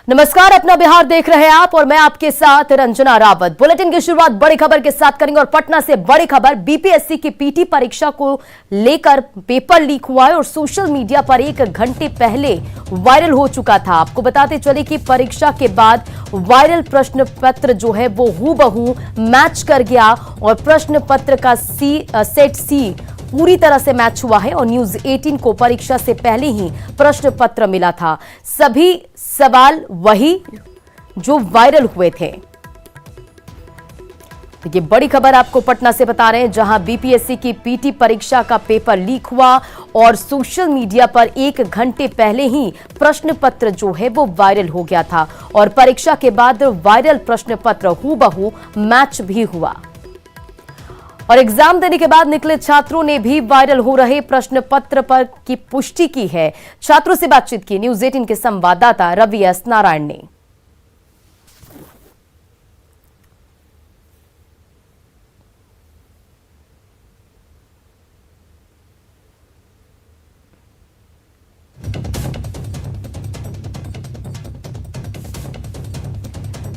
नमस्कार, अपना बिहार देख रहे हैं आप और मैं आपके साथ रंजना रावत। बुलेटिन की शुरुआत बड़ी खबर के साथ करेंगे और पटना से बड़ी खबर। बीपीएससी की पीटी परीक्षा को लेकर पेपर लीक हुआ है और सोशल मीडिया पर 1 घंटे पहले वायरल हो चुका था। आपको बताते चले कि परीक्षा के बाद वायरल प्रश्न पत्र जो है वो हूबहू मैच कर गया और प्रश्न पत्र का सेट सी पूरी तरह से मैच हुआ है और न्यूज 18 को परीक्षा से पहले ही प्रश्न पत्र मिला था। सभी सवाल वही जो वायरल हुए थे। ये बड़ी खबर आपको पटना से बता रहे हैं, जहां बीपीएससी की पीटी परीक्षा का पेपर लीक हुआ और सोशल मीडिया पर 1 घंटे पहले ही प्रश्न पत्र जो है वो वायरल हो गया था और परीक्षा के बाद वायरल प्रश्न पत्र हूबहू मैच भी हुआ। और एग्जाम देने के बाद निकले छात्रों ने भी वायरल हो रहे प्रश्न पत्र पर की पुष्टि की है। छात्रों से बातचीत की न्यूज 18 के संवाददाता रवि एस नारायण ने।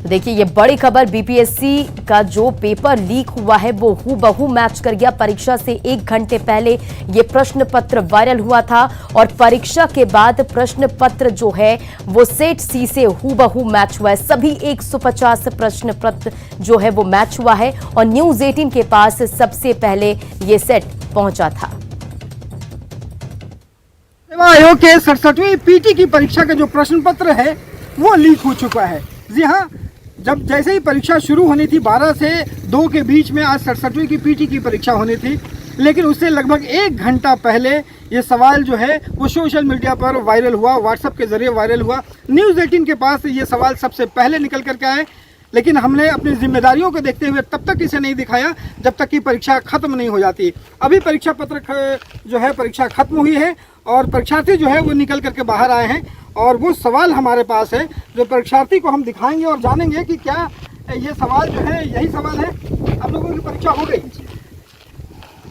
देखिए, ये बड़ी खबर। बीपीएससी का जो पेपर लीक हुआ है वो हूबहू मैच कर गया। परीक्षा से 1 घंटे पहले ये प्रश्न पत्र वायरल हुआ था और परीक्षा के बाद प्रश्न पत्र जो है वो सेट सी से हूबहू मैच हुआ है। सभी 150 प्रश्न पत्र जो है वो मैच हुआ है और न्यूज 18 के पास सबसे पहले ये सेट पहुंचा था। आयोग के 67वीं पीटी की परीक्षा का जो प्रश्न पत्र है वो लीक हो चुका है। जी हाँ, जब जैसे ही परीक्षा शुरू होनी थी 12 से 2 के बीच में आज 67वीं की पीटी की परीक्षा होनी थी, लेकिन उससे लगभग 1 घंटा पहले ये सवाल जो है वो सोशल मीडिया पर वायरल हुआ, व्हाट्सएप के जरिए वायरल हुआ। न्यूज़ 18 के पास ये सवाल सबसे पहले निकल करके आए, लेकिन हमने अपनी जिम्मेदारियों को देखते हुए तब तक इसे नहीं दिखाया जब तक कि परीक्षा खत्म नहीं हो जाती। अभी परीक्षा पत्र जो है परीक्षा खत्म हुई है और परीक्षार्थी जो है वो निकल करके बाहर आए हैं और वो सवाल हमारे पास है जो परीक्षार्थी को हम दिखाएंगे और जानेंगे कि क्या ये सवाल जो है यही सवाल है। आप लोगों की परीक्षा हो गई,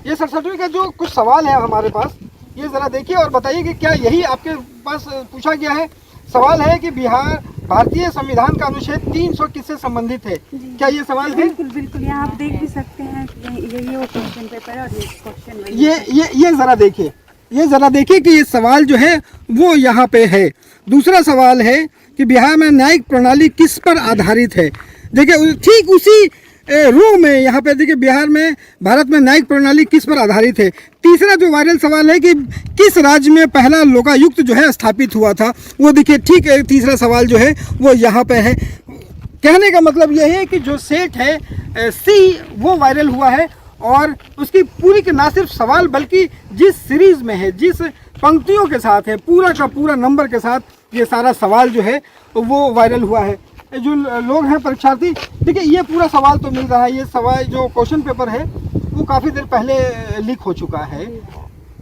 ये 67वीं का जो कुछ सवाल है हमारे पास, ये ज़रा देखिए और बताइए कि क्या यही आपके पास पूछा गया है। सवाल है कि बिहार भारतीय संविधान का अनुच्छेद 300 किससे संबंधित है, क्या ये सवाल है? बिल्कुल बिल्कुल, यहाँ आप देख भी सकते हैं यही वो क्वेश्चन पेपर है और ये क्वेश्चन ये ज़रा देखिए, ये ज़रा देखिए कि ये सवाल जो है वो यहाँ पे है। दूसरा सवाल है कि बिहार में न्यायिक प्रणाली किस पर आधारित है। देखिए ठीक उसी रो में यहाँ पे देखिए बिहार में भारत में न्यायिक प्रणाली किस पर आधारित है। तीसरा जो वायरल सवाल है कि किस राज्य में पहला लोकायुक्त जो है स्थापित हुआ था, वो देखिए ठीक तीसरा सवाल जो है वो यहाँ पे है। कहने का मतलब यह है कि जो सेट है सी वो वायरल हुआ है और उसकी पूरी के ना सिर्फ सवाल बल्कि जिस सीरीज में है, जिस पंक्तियों के साथ है, पूरा का पूरा नंबर के साथ ये सारा सवाल जो है वो वायरल हुआ है। जो लोग हैं परीक्षार्थी, देखिए ये पूरा सवाल तो मिल रहा है। ये सवाल जो क्वेश्चन पेपर है वो काफ़ी देर पहले लीक हो चुका है।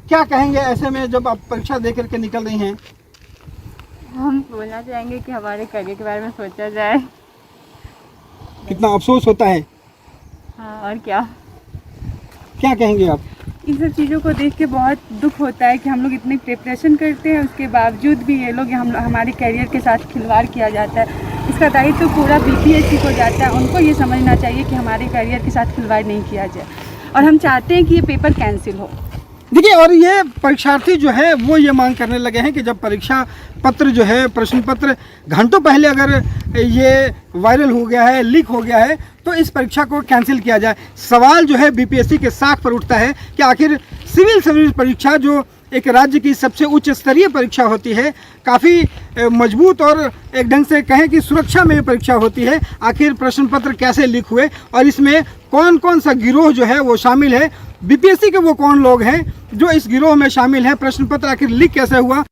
क्या कहेंगे ऐसे में जब आप परीक्षा दे करके निकल रही हैं? हम बोलना चाहेंगे कि हमारे करियर के बारे में सोचा जाए। कितना अफसोस होता है। हाँ, और क्या कहेंगे आप? इन सब चीज़ों को देख के बहुत दुख होता है कि हम लोग इतनी प्रिपरेशन करते हैं, उसके बावजूद भी ये लोग हमारे करियर के साथ खिलवाड़ किया जाता है। इसका दायित्व तो पूरा बीपीएससी को जाता है। उनको ये समझना चाहिए कि हमारे करियर के साथ खिलवाड़ नहीं किया जाए और हम चाहते हैं कि ये पेपर कैंसिल हो। देखिए, और ये परीक्षार्थी जो है वो ये मांग करने लगे हैं कि जब परीक्षा पत्र जो है प्रश्न पत्र घंटों पहले अगर ये वायरल हो गया है, लीक हो गया है, तो इस परीक्षा को कैंसिल किया जाए। सवाल जो है बीपीएससी के साख पर उठता है कि आखिर सिविल सर्विस परीक्षा जो एक राज्य की सबसे उच्च स्तरीय परीक्षा होती है, काफ़ी मजबूत और एक ढंग से कहें कि सुरक्षा में परीक्षा होती है, आखिर प्रश्न पत्र कैसे लीक हुए और इसमें कौन कौन सा गिरोह जो है वो शामिल है, बीपीएससी के वो कौन लोग हैं जो इस गिरोह में शामिल हैं, प्रश्न पत्र आखिर लीक कैसे हुआ।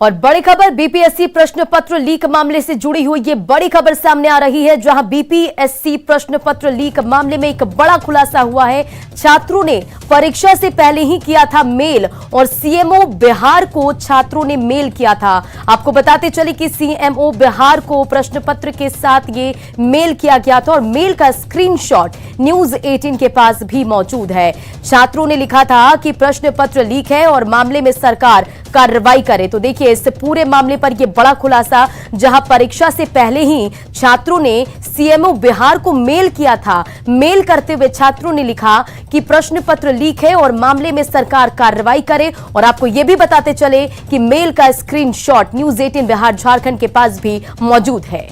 और बड़ी खबर, बीपीएससी प्रश्न पत्र लीक मामले से जुड़ी हुई ये बड़ी खबर सामने आ रही है, जहां बीपीएससी प्रश्न पत्र लीक मामले में एक बड़ा खुलासा हुआ है। छात्रों ने परीक्षा से पहले ही किया था मेल और सीएमओ बिहार को छात्रों ने मेल किया था। आपको बताते चले कि सीएमओ बिहार को प्रश्न पत्र के साथ ये मेल किया गया था और मेल का स्क्रीनशॉट न्यूज 18 के पास भी मौजूद है। छात्रों ने लिखा था कि प्रश्न पत्र लीक है और मामले में सरकार कार्रवाई करे। तो देखिए इस पूरे मामले पर यह बड़ा खुलासा, जहां परीक्षा से पहले ही छात्रों ने सीएमओ बिहार को मेल किया था। मेल करते हुए छात्रों ने लिखा कि प्रश्न पत्र लीक है और मामले में सरकार कार्रवाई करे। और आपको यह भी बताते चले कि मेल का स्क्रीनशॉट न्यूज 18 बिहार झारखंड के पास भी मौजूद है।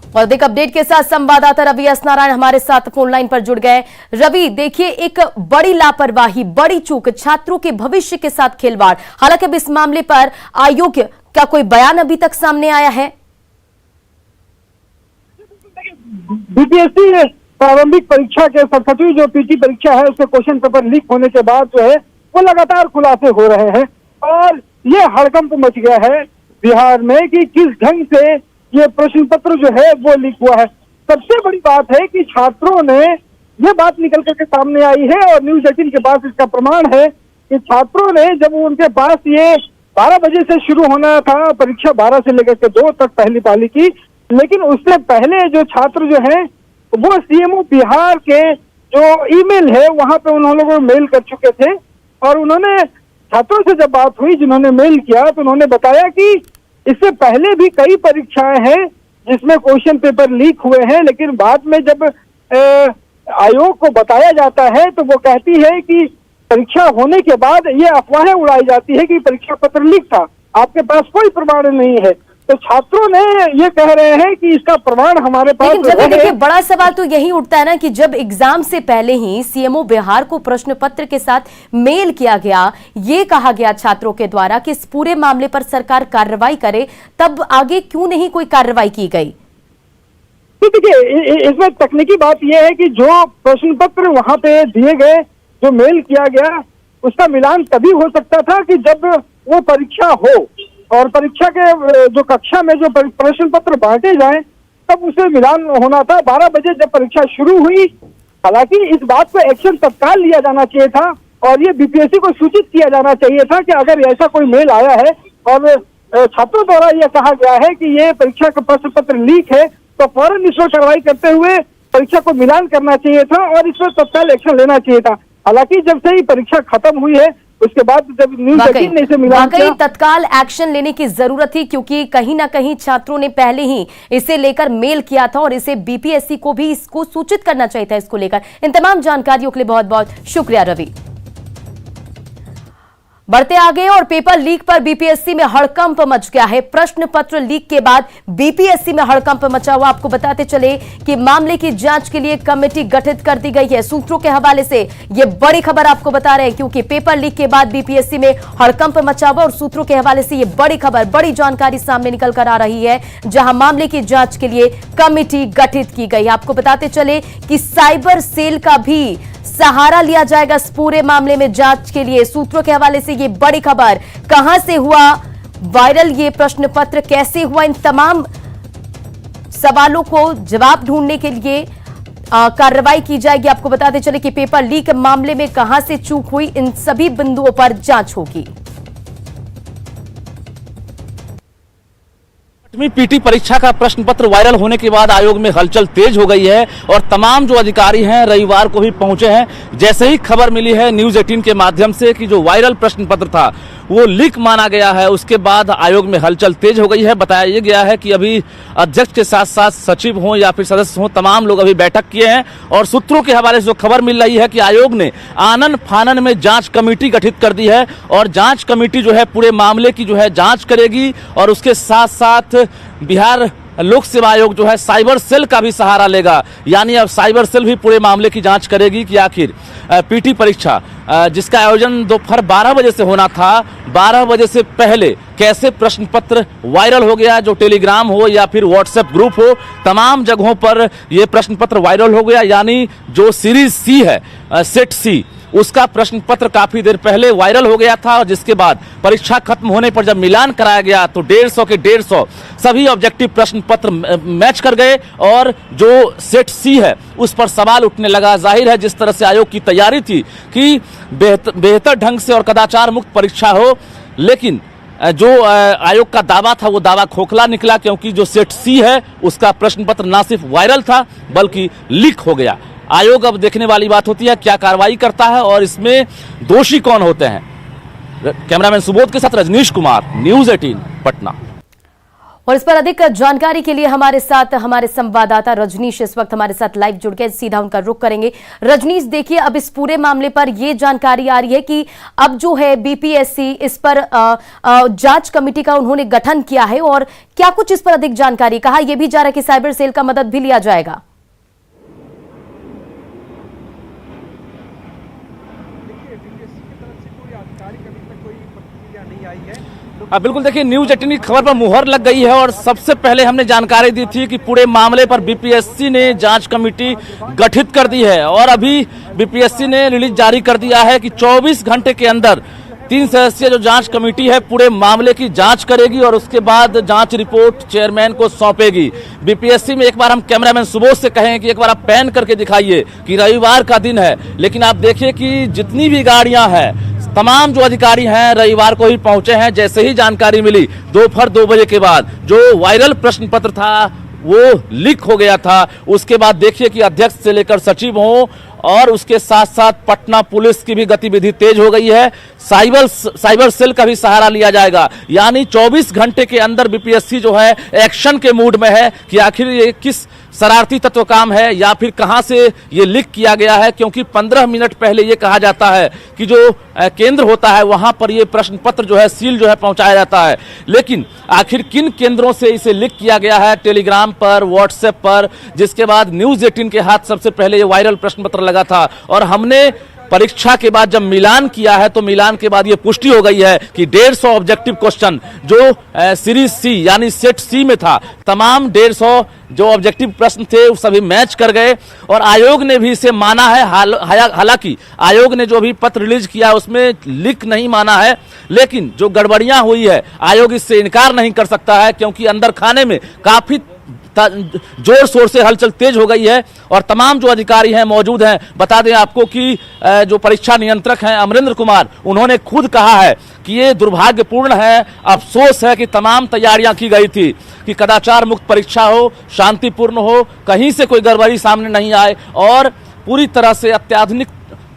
और अधिक अपडेट के साथ संवाददाता रवि एस नारायण हमारे साथ फोन लाइन पर जुड़ गए। रवि, देखिए एक बड़ी लापरवाही, बड़ी चूक, छात्रों के भविष्य के साथ खिलवाड़। हालांकि अब इस मामले पर आयोग का कोई बयान अभी तक सामने आया है? बीपीएससी प्रारंभिक परीक्षा के 67वीं जो पीटी परीक्षा है उसके क्वेश्चन पेपर लीक होने के बाद जो है वो लगातार खुलासे हो रहे हैं और ये हड़कंप मच गया है बिहार में कि किस ढंग से ये प्रश्न पत्र जो है वो लीक हुआ है। सबसे बड़ी बात है कि छात्रों ने ये बात निकल करके सामने आई है और न्यूज 18 के पास इसका प्रमाण है कि छात्रों ने जब उनके पास ये 12 बजे से शुरू होना था परीक्षा, 12 से लेकर के 2 तक पहली पाली की, लेकिन उससे पहले जो छात्र जो हैं वो सीएमओ बिहार के जो ईमेल है वहां पे उन्होंने लोग मेल कर चुके थे और उन्होंने छात्रों से जब बात हुई जिन्होंने मेल किया तो उन्होंने बताया कि इससे पहले भी कई परीक्षाएं हैं जिसमें क्वेश्चन पेपर लीक हुए हैं, लेकिन बाद में जब आयोग को बताया जाता है तो वो कहती है कि परीक्षा होने के बाद ये अफवाहें उड़ाई जाती है कि परीक्षा पत्र लीक था, आपके पास कोई प्रमाण नहीं है। तो छात्रों ने ये कह रहे हैं कि इसका प्रमाण हमारे पास लेकिन देखिए बड़ा सवाल तो यही उठता है ना कि जब एग्जाम से पहले ही सीएमओ बिहार को प्रश्न पत्र के साथ मेल किया गया, ये कहा गया छात्रों के द्वारा कि इस पूरे मामले पर सरकार कार्रवाई करे, तब आगे क्यों नहीं कोई कार्रवाई की गई? देखिए इसमें तकनीकी बात यह है कि जो प्रश्न पत्र वहां पे दिए गए, जो मेल किया गया, उसका मिलान तभी हो सकता था कि जब वो परीक्षा हो और परीक्षा के जो कक्षा में जो प्रश्न पत्र बांटे जाएं तब उसे मिलान होना था। 12 बजे जब परीक्षा शुरू हुई, हालांकि इस बात पर एक्शन तत्काल लिया जाना चाहिए था और ये बीपीएससी को सूचित किया जाना चाहिए था कि अगर ऐसा कोई मेल आया है और छात्रों द्वारा यह कहा गया है कि ये परीक्षा का प्रश्न पत्र लीक है तो फौरन इस पर कार्रवाई करते हुए परीक्षा को मिलान करना चाहिए था और इस पर तत्काल एक्शन लेना चाहिए था। हालांकि जब से ही परीक्षा खत्म हुई है उसके बाद जब न्यूज 18 ने इसे मिलान किया, तत्काल एक्शन लेने की जरूरत थी क्योंकि कहीं ना कहीं छात्रों ने पहले ही इसे लेकर मेल किया था और इसे बीपीएससी को भी इसको सूचित करना चाहिए था इसको लेकर। इन तमाम जानकारियों के लिए बहुत बहुत शुक्रिया रवि। बढ़ते आगे और पेपर लीक पर बीपीएससी में हड़कंप मच गया है। प्रश्न पत्र लीक के बाद बीपीएससी में हड़कंप मचा हुआ। आपको बताते चले कि मामले की जांच के लिए कमेटी गठित कर दी गई है। सूत्रों के हवाले से यह बड़ी खबर आपको बता रहे हैं क्योंकि पेपर लीक के बाद बीपीएससी में हड़कंप मचा हुआ और सूत्रों के हवाले से यह बड़ी खबर, बड़ी जानकारी सामने निकल कर आ रही है, जहां मामले की जांच के लिए कमेटी गठित की गई। आपको बताते चले कि साइबर सेल का भी सहारा लिया जाएगा इस पूरे मामले में जांच के लिए। सूत्रों के हवाले से ये बड़ी खबर, कहां से हुआ वायरल ये प्रश्न पत्र, कैसे हुआ, इन तमाम सवालों को जवाब ढूंढने के लिए कार्रवाई की जाएगी। आपको बताते चले कि पेपर लीक मामले में कहां से चूक हुई, इन सभी बिंदुओं पर जांच होगी। पीटी परीक्षा का प्रश्न पत्र वायरल होने के बाद आयोग में हलचल तेज हो गई है और तमाम जो अधिकारी हैं रविवार को भी पहुंचे हैं। जैसे ही खबर मिली है न्यूज 18 के माध्यम से कि जो वायरल प्रश्न पत्र था वो लीक माना गया है, उसके बाद आयोग में हलचल तेज हो गई है। बताया यह गया है कि अभी अध्यक्ष के साथ साथ सचिव हों या फिर सदस्य हों, तमाम लोग अभी बैठक किए हैं और सूत्रों के हवाले से जो खबर मिल रही है कि आयोग ने आनन फानन में जांच कमेटी गठित कर दी है और जांच कमेटी जो है पूरे मामले की जो है जांच करेगी और उसके साथ साथ बिहार लोक सेवा आयोग जो है साइबर सेल का भी सहारा लेगा। यानी अब साइबर सेल भी पूरे मामले की जांच करेगी कि आखिर पीटी परीक्षा जिसका आयोजन दोपहर 12 बजे से होना था, 12 बजे से पहले कैसे प्रश्न पत्र वायरल हो गया। जो टेलीग्राम हो या फिर व्हाट्सएप ग्रुप हो, तमाम जगहों पर यह प्रश्न पत्र वायरल हो गया। यानी जो सीरीज सी है, सेट सी, उसका प्रश्न पत्र काफी देर पहले वायरल हो गया था और जिसके बाद परीक्षा खत्म होने पर जब मिलान कराया गया तो 150 के 150 सभी ऑब्जेक्टिव प्रश्न पत्र मैच कर गए और जो सेट सी है उस पर सवाल उठने लगा। जाहिर है जिस तरह से आयोग की तैयारी थी कि बेहतर ढंग से और कदाचार मुक्त परीक्षा हो, लेकिन जो आयोग का दावा था वो दावा खोखला निकला क्योंकि जो सेट सी है उसका प्रश्न पत्र ना सिर्फ वायरल था बल्कि लीक हो गया। आयोग अब देखने वाली बात होती है क्या कार्रवाई करता है और इसमें दोषी कौन होते हैं। कैमरामैन सुबोध के साथ रजनीश कुमार, न्यूज 18 पटना। और इस पर अधिक जानकारी के लिए हमारे साथ हमारे संवाददाता रजनीश इस वक्त हमारे साथ लाइव जुड़ गए, सीधा उनका रुख करेंगे। रजनीश, देखिए अब इस पूरे मामले पर यह जानकारी आ रही है कि अब जो है बीपीएससी इस पर जांच कमेटी का उन्होंने गठन किया है, और क्या कुछ इस पर अधिक जानकारी? कहा यह भी जा रहा है कि साइबर सेल का मदद भी लिया जाएगा। बिल्कुल, देखिए न्यूज 18 की खबर पर मुहर लग गई है और सबसे पहले हमने जानकारी दी थी कि पूरे मामले पर बीपीएससी ने जांच कमेटी गठित कर दी है और अभी बीपीएससी ने रिलीज जारी कर दिया है कि 24 घंटे के अंदर 3 सदस्यीय जो जांच कमेटी है पूरे मामले की जांच करेगी और उसके बाद जांच रिपोर्ट चेयरमैन को सौंपेगी। बीपीएससी में एक बार हम कैमरामैन सुबोध से कहें कि एक बार आप पैन करके दिखाइए कि रविवार का दिन है, लेकिन आप देखिए कि जितनी भी गाड़ियां हैं, तमाम जो अधिकारी हैं रविवार को ही पहुंचे हैं। जैसे ही जानकारी मिली दोपहर 2 बजे के बाद जो वायरल प्रश्न पत्र था वो लीक हो गया था, उसके बाद देखिए कि अध्यक्ष से लेकर सचिव हो और उसके साथ साथ पटना पुलिस की भी गतिविधि तेज हो गई है। साइबर सेल का भी सहारा लिया जाएगा, यानी 24 घंटे के अंदर बीपीएससी जो है एक्शन के मूड में है कि आखिर ये किस शरारती तत्व काम है या फिर कहां से ये लीक किया गया है, क्योंकि 15 मिनट पहले ये कहा जाता है कि जो केंद्र होता है वहां पर ये प्रश्न पत्र जो है सील जो है पहुंचाया जाता है। लेकिन आखिर किन केंद्रों से इसे लीक किया गया है, टेलीग्राम पर, व्हाट्सएप पर, जिसके बाद न्यूज 18 के हाथ सबसे पहले ये वायरल प्रश्न पत्र लगा था और हमने परीक्षा के बाद जब मिलान किया है तो मिलान के बाद ये पुष्टि हो गई है कि 150 ऑब्जेक्टिव क्वेश्चन जो सीरीज सी यानी सेट सी में था, तमाम 150 जो ऑब्जेक्टिव प्रश्न थे वो सभी मैच कर गए और आयोग ने भी इसे माना है। हालांकि आयोग ने जो अभी पत्र रिलीज किया उसमें लीक नहीं माना है, लेकिन जो गड़बड़ियां हुई है आयोग इससे इनकार नहीं कर सकता है, क्योंकि अंदर खाने में काफी जोर शोर से हलचल तेज हो गई है और तमाम जो अधिकारी हैं मौजूद हैं। बता दें आपको कि जो परीक्षा नियंत्रक हैं अमरेंद्र कुमार, उन्होंने खुद कहा है कि ये दुर्भाग्यपूर्ण है, अफसोस है कि तमाम तैयारियां की गई थी कि कदाचार मुक्त परीक्षा हो, शांतिपूर्ण हो, कहीं से कोई गड़बड़ी सामने नहीं आए और पूरी तरह से अत्याधुनिक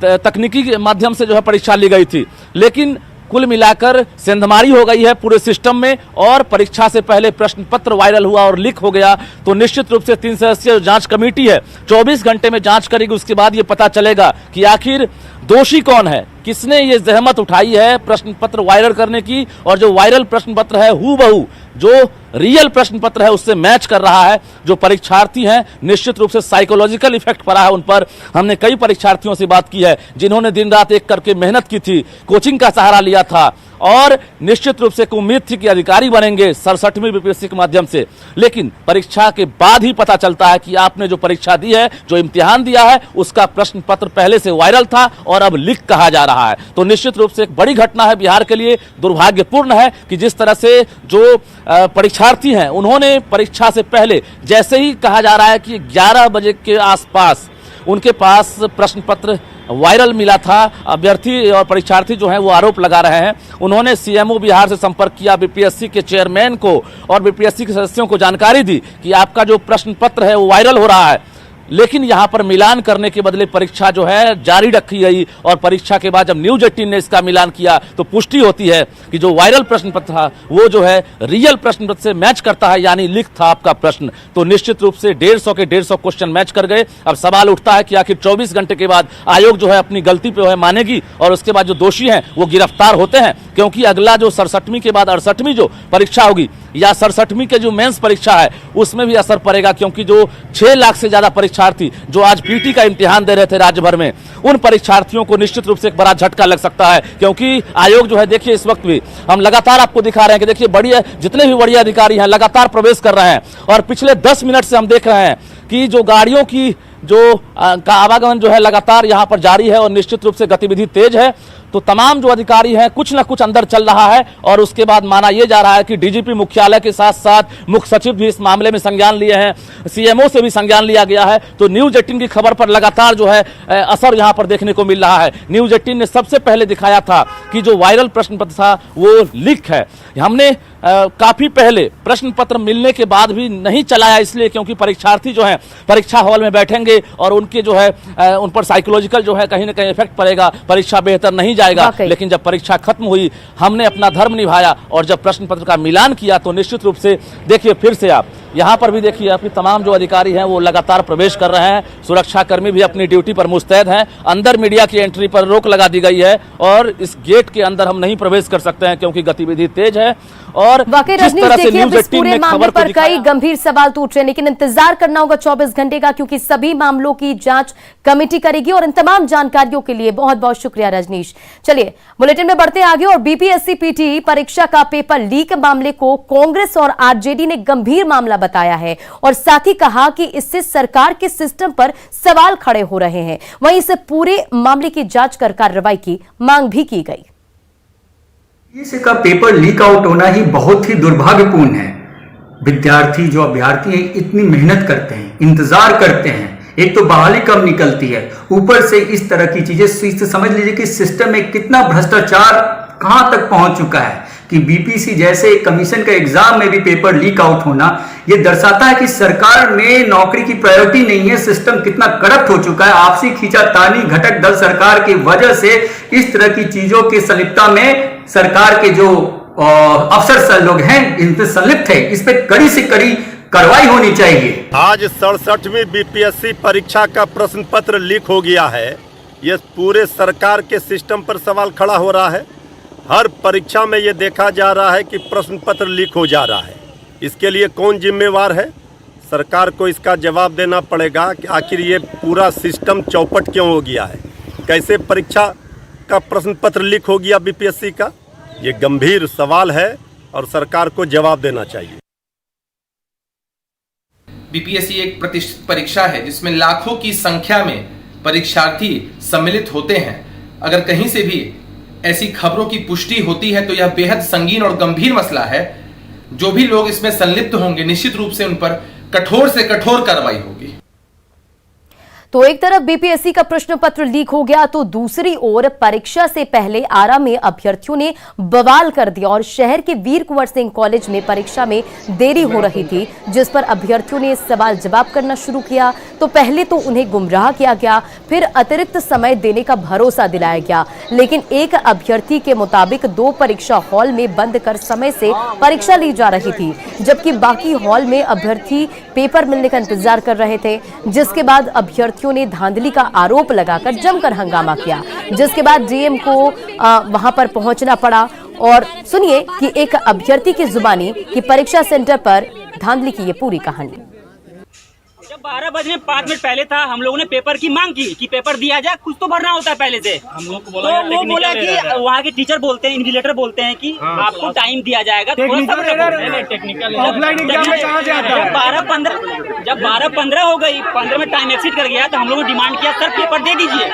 तकनीकी के माध्यम से जो है परीक्षा ली गई थी। लेकिन कुल मिलाकर सेंधमारी हो गई है पूरे सिस्टम में और परीक्षा से पहले प्रश्न पत्र वायरल हुआ और लीक हो गया, तो निश्चित रूप से 3 सदस्यीय जांच कमेटी है 24 घंटे में जांच करेगी। उसके बाद ये पता चलेगा कि आखिर दोषी कौन है, किसने ये जहमत उठाई है प्रश्न पत्र वायरल करने की, और जो वायरल प्रश्न पत्र है हूबहू जो रियल प्रश्न पत्र है उससे मैच कर रहा है। जो परीक्षार्थी हैं निश्चित रूप से साइकोलॉजिकल इफेक्ट पड़ा है उन पर। हमने कई परीक्षार्थियों से बात की है जिन्होंने दिन रात एक करके मेहनत की थी, कोचिंग का सहारा लिया था और निश्चित रूप से उम्मीद थी कि अधिकारी बनेंगे 67वीं बीपीएससी के माध्यम से, लेकिन परीक्षा के बाद ही पता चलता है कि आपने जो परीक्षा दी है, जो इम्तिहान दिया है, उसका प्रश्न पत्र पहले से वायरल था और अब लीक कहा जा रहा है। तो निश्चित रूप से एक बड़ी घटना है बिहार के लिए, दुर्भाग्यपूर्ण है कि जिस तरह से जो परीक्षार्थी हैं उन्होंने परीक्षा से पहले, जैसे ही कहा जा रहा है कि 11 बजे के आसपास उनके पास प्रश्न पत्र वायरल मिला था, अभ्यर्थी और परीक्षार्थी जो हैं वो आरोप लगा रहे हैं। उन्होंने सीएमओ बिहार से संपर्क किया, बीपीएससी के चेयरमैन को और बीपीएससी के सदस्यों को जानकारी दी कि आपका जो प्रश्न पत्र है वो वायरल हो रहा है, लेकिन यहां पर मिलान करने के बदले परीक्षा जो है जारी रखी गई और परीक्षा के बाद जब न्यूज 18 ने इसका मिलान किया तो पुष्टि होती है कि जो वायरल प्रश्न पत्र था वो जो है रियल प्रश्न पत्र से मैच करता है, यानी लीक था आपका प्रश्न। तो निश्चित रूप से 150 के 150 क्वेश्चन मैच कर गए। अब सवाल उठता है कि आखिर 24 घंटे के बाद आयोग जो है अपनी गलती पे मानेगी और उसके बाद जो दोषी हैं वो गिरफ्तार होते हैं, क्योंकि अगला जो 67वीं के बाद 68वीं जो परीक्षा होगी या 67वीं के जो मेंस परीक्षा है उसमें भी असर पड़ेगा, क्योंकि जो 6 लाख से ज्यादा परीक्षार्थी जो आज पीटी का इम्तिहान दे रहे थे राज्य भर में, उन परीक्षार्थियों को निश्चित रूप से एक बड़ा झटका लग सकता है। क्योंकि आयोग जो है, देखिए इस वक्त भी हम लगातार आपको दिखा रहे हैं कि देखिए बढ़िया जितने भी बढ़िया अधिकारी हैं लगातार प्रवेश कर रहे हैं और पिछले 10 मिनट से हम देख रहे हैं कि जो गाड़ियों की जो का आवागमन जो है लगातार यहाँ पर जारी है और निश्चित रूप से गतिविधि तेज है। तो तमाम जो अधिकारी हैं कुछ ना कुछ अंदर चल रहा है और उसके बाद माना यह जा रहा है कि डीजीपी मुख्यालय के साथ साथ मुख्य सचिव भी इस मामले में संज्ञान लिए हैं, सीएमओ से भी संज्ञान लिया गया है। तो न्यूज 18 की खबर पर लगातार जो है असर यहां पर देखने को मिल रहा है। न्यूज 18 ने सबसे पहले दिखाया था कि जो वायरल प्रश्न पत्र था वो लीक है। हमने काफी पहले प्रश्न पत्र मिलने के बाद भी नहीं चलाया, इसलिए क्योंकि परीक्षार्थी जो है परीक्षा हॉल में बैठेंगे और उनके जो है उन पर साइकोलॉजिकल जो है कहीं ना कहीं इफेक्ट पड़ेगा, परीक्षा बेहतर नहीं जाएगा। लेकिन जब परीक्षा खत्म हुई, हमने अपना धर्म निभाया और जब प्रश्न पत्र का मिलान किया तो निश्चित रूप से देखिए, फिर से आप यहाँ पर भी देखिए, आपकी तमाम जो अधिकारी हैं वो लगातार प्रवेश कर रहे हैं, सुरक्षा कर्मी भी अपनी ड्यूटी पर मुस्तैद हैं। अंदर मीडिया की एंट्री पर रोक लगा दी गई है और इस गेट के अंदर हम नहीं प्रवेश कर सकते हैं क्योंकि गतिविधि तेज है। और वाकई रजनीश, देखिए अब इस पूरे मामले पर कई गंभीर सवाल तो उठ रहे हैं, लेकिन इंतजार करना होगा 24 घंटे का, क्योंकि सभी मामलों की जांच कमेटी करेगी। और इन तमाम जानकारियों के लिए बहुत बहुत शुक्रिया रजनीश। चलिए बुलेटिन में बढ़ते आगे। और बीपीएससी पीटी परीक्षा का पेपर लीक मामले को कांग्रेस और आरजेडी ने गंभीर मामला बताया है और साथ ही कहा कि इससे सरकार के सिस्टम पर सवाल खड़े हो रहे हैं। वहीं इस पूरे मामले की जांच कर कार्रवाई की मांग भी की गई। बीपीएससी का पेपर लीक आउट होना ही बहुत ही दुर्भाग्यपूर्ण है। विद्यार्थी जो अभ्यर्थी हैं इतनी मेहनत करते हैं, इंतजार करते हैं, एक तो बहाली कम निकलती है, ऊपर से इस तरह की चीजें। समझ लीजिए कि सिस्टम में कितना भ्रष्टाचार कहां तक पहुंच चुका है कि बीपीएससी जैसे कमीशन का एग्जाम में भी पेपर लीक आउट होना, यह दर्शाता है कि सरकार में नौकरी की प्रायोरिटी नहीं है। सिस्टम कितना करप्ट हो चुका है। आपसी खींचातानी, घटक दल सरकार की वजह से इस तरह की चीजों की संलिप्तता में सरकार के जो अफसर लोग हैं इनसे संलिप्त है। इस पे कड़ी से कड़ी कार्रवाई होनी चाहिए। आज 67वीं बीपीएससी परीक्षा का प्रश्न पत्र लीक हो गया है। यह पूरे सरकार के सिस्टम पर सवाल खड़ा हो रहा है। हर परीक्षा में यह देखा जा रहा है कि प्रश्न पत्र लीक हो जा रहा है। इसके लिए कौन जिम्मेवार है? सरकार को इसका जवाब देना पड़ेगा कि आखिर ये पूरा सिस्टम चौपट क्यों हो गया है, कैसे परीक्षा का प्रश्न पत्र लीक हो गया बीपीएससी का। ये गंभीर सवाल है और सरकार को जवाब देना चाहिए। बीपीएससी एक प्रतिष्ठित परीक्षा है जिसमें लाखों की संख्या में परीक्षार्थी सम्मिलित होते हैं। अगर कहीं से भी ऐसी खबरों की पुष्टि होती है तो यह बेहद संगीन और गंभीर मसला है। जो भी लोग इसमें संलिप्त होंगे निश्चित रूप से उन पर कठोर से कठोर कार्रवाई होगी। तो एक तरफ बीपीएससी का प्रश्न पत्र लीक हो गया तो दूसरी ओर परीक्षा से पहले आरा में अभ्यर्थियों ने बवाल कर दिया और शहर के वीर कुंवर सिंह कॉलेज में परीक्षा में देरी हो रही थी, जिस पर अभ्यर्थियों ने सवाल जवाब करना शुरू किया। तो पहले तो उन्हें गुमराह किया गया, फिर अतिरिक्त समय देने का भरोसा दिलाया गया, लेकिन एक अभ्यर्थी के मुताबिक 2 परीक्षा हॉल में बंद कर समय से परीक्षा ली जा रही थी, जबकि बाकी हॉल में अभ्यर्थी पेपर मिलने का इंतजार कर रहे थे। जिसके बाद अभ्यर्थियों ने धांधली का आरोप लगाकर जमकर हंगामा किया, जिसके बाद डीएम को वहां पर पहुंचना पड़ा। और सुनिए कि एक अभ्यर्थी की जुबानी कि परीक्षा सेंटर पर धांधली की ये पूरी कहानी। जब 12 बजने 5 मिनट पहले था, हम लोगों ने पेपर की मांग की कि पेपर दिया जाए, कुछ तो भरना होता है पहले से। हम लोग को बोला तो वो बोला कि वहाँ के टीचर बोलते हैं, इन्विजिलेटर बोलते हैं कि आपको टाइम दिया जाएगा। जब 12:15 हो गई, 15 में टाइम एक्सीड कर गया तो हम लोगों ने डिमांड किया सर पेपर दे दीजिए।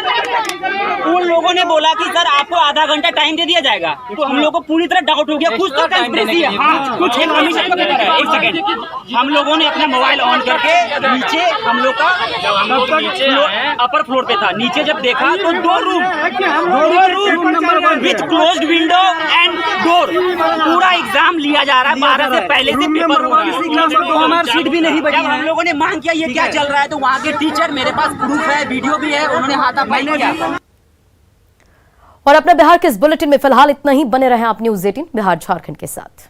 उन लोगों ने बोला कि सर आपको आधा घंटा टाइम दे दिया जाएगा। तो हम लोग को पूरी तरह डाउट हो गया, कुछ तो कंस्पिरेसी है। हाँ, कुछ इन्फॉर्मेशन का पेपर है। एक सेकंड, हम लोगों ने अपना मोबाइल ऑन करके नीचे हम लोग का अपर फ्लोर पे था, नीचे जब देखा तो 2 room with closed window and door, पूरा एग्जाम लिया जा रहा है। 12 से पहले से पेपर हो रहा है, हमारी सीट भी नहीं बची। हम लोगों ने मांग किया ये क्या चल रहा है, तो वहाँ के टीचर, मेरे पास प्रूफ है, वीडियो भी है, उन्होंने हाथापाई किया। और अपने बिहार के इस बुलेटिन में फिलहाल इतना ही। बने रहे आप न्यूज़ 18 बिहार झारखंड के साथ।